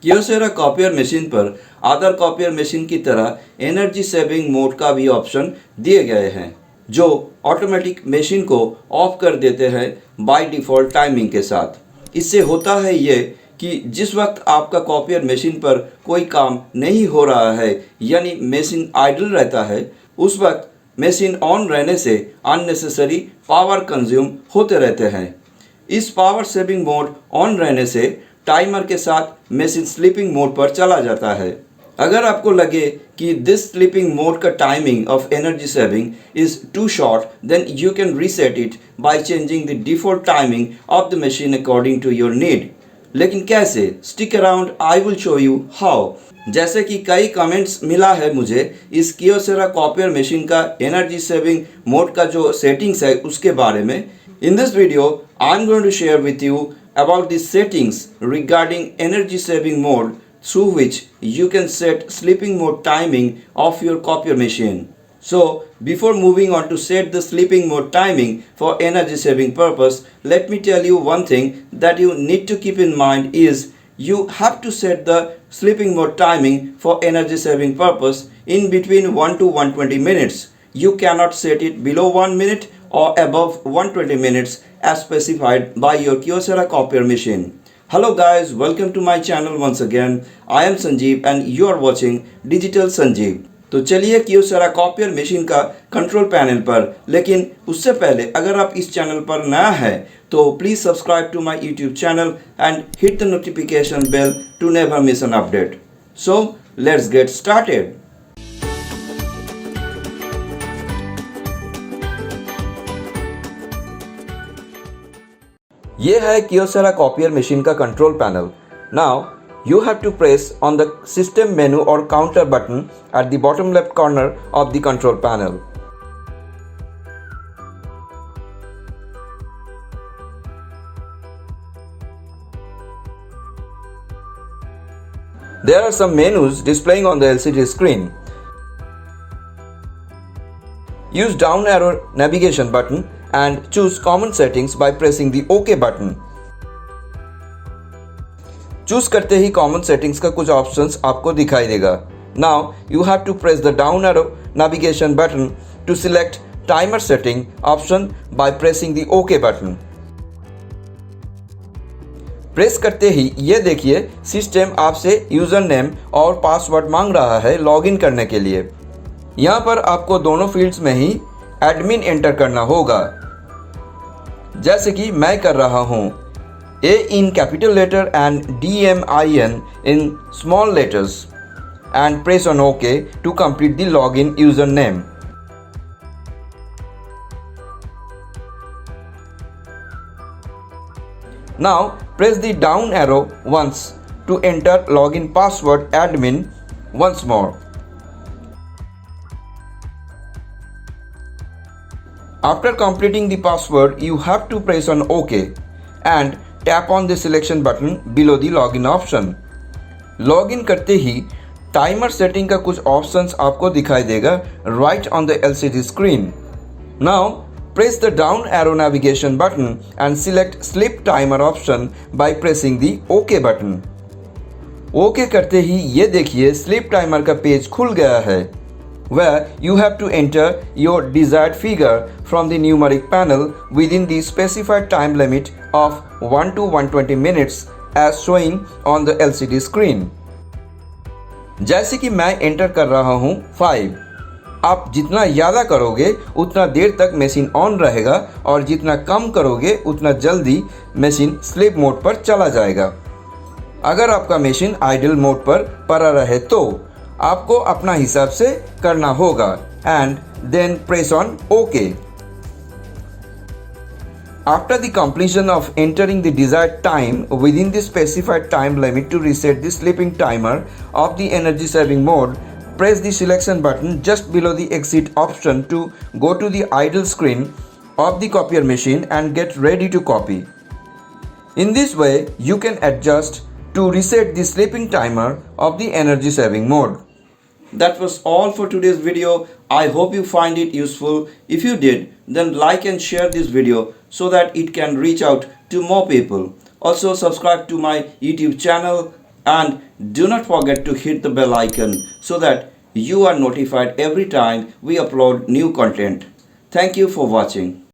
Kyocera copier machine पर other copier machine की तरह एनर्जी सेविंग मोड का भी ऑप्शन दिए गए हैं जो ऑटोमेटिक मशीन को ऑफ कर देते हैं बाय डिफ़ॉल्ट टाइमिंग के साथ। इससे होता है ये कि जिस वक्त आपका कॉपियर मशीन पर कोई काम नहीं हो रहा है यानी मशीन आइडल रहता है, उस वक्त मशीन ऑन रहने से अननेसेसरी पावर कंज्यूम होते रहते हैं। इस पावर सेविंग मोड ऑन रहने से टाइमर के साथ मशीन स्लीपिंग मोड पर चला जाता है। अगर आपको लगे कि दिस स्लीपिंग मोड का timing of energy saving is too short, then you can reset it by changing the default timing of the machine according to your need. लेकिन कैसे? Stick around, I will show you how. जैसे कि कई comments मिला है मुझे इस Kyocera copier machine का एनर्जी सेविंग मोड का जो सेटिंग्स है उसके बारे में। In this video, I'm going to share with you about the settings regarding energy saving mode through which you can set sleeping mode timing of your copier machine. So, before moving on to set the sleeping mode timing for energy saving purpose, let me tell you one thing that you need to keep in mind is you have to set the sleeping mode timing for energy saving purpose in between 1 to 120 minutes. You cannot set it below 1 minute or above 120 minutes as specified by your Kyocera copier machine. Hello guys, welcome to my channel once again. I am Sanjeev and you are watching Digital Sanjeev. तो चलिए Kyocera copier machine का control panel पर, लेकिन उससे पहले अगर आप इस चैनल पर नया है तो please subscribe to my YouTube channel and hit the notification bell to never miss an update. So let's get started. ये है Kyocera कॉपियर मशीन का control panel. Now you have to press on the system menu or counter button at the bottom left corner of the control panel. There are some menus displaying on the LCD screen. Use down arrow navigation button and choose common settings by pressing the OK button. Choose करते ही common settings का कुछ options आपको दिखाई देगा। Now you have to press the down arrow navigation button to select timer setting option by pressing the okay button. Press करते ही ये देखिए सिस्टम आपसे यूजर नेम और पासवर्ड मांग रहा है लॉगिन करने के लिए। यहाँ पर आपको दोनों फील्ड्स में ही एडमिन एंटर करना होगा, जैसे कि मैं कर रहा हूँ। A in capital letter and DMIN in small letters and press on OK to complete the login username. Now press the down arrow once to enter login password admin once more. After completing the password, you have to press on OK and tap on the selection button below the login option. Login करते ही timer setting का कुछ options आपको दिखाई देगा right on the LCD screen. Now press the down arrow navigation button and select sleep timer option by pressing the OK button. OK करते ही ये देखिए स्लीप टाइमर का पेज खुल गया है, where you have to enter your desired figure from the numeric panel within the specified time limit of 1 to 120 minutes as showing on the LCD screen. जैसे कि मैं एंटर कर रहा हूँ 5। आप जितना ज़्यादा करोगे उतना देर तक मशीन ऑन रहेगा और जितना कम करोगे उतना जल्दी मशीन स्लीप मोड पर चला जाएगा। अगर आपका मशीन आइडल मोड पर पड़ा रहे तो आपको अपना हिसाब से करना होगा and then press on okay. After the completion of entering the desired time within the specified time limit to reset the sleeping timer of the energy saving mode, press the selection button just below the exit option to go to the idle screen of the copier machine and get ready to copy. In this way, you can adjust to reset the sleeping timer of the energy saving mode. That was all for today's video. I hope you find it useful. If you did, then like and share this video so that it can reach out to more people. Also subscribe to my YouTube channel And do not forget to hit the bell icon so that you are notified every time we upload new content. Thank you for watching.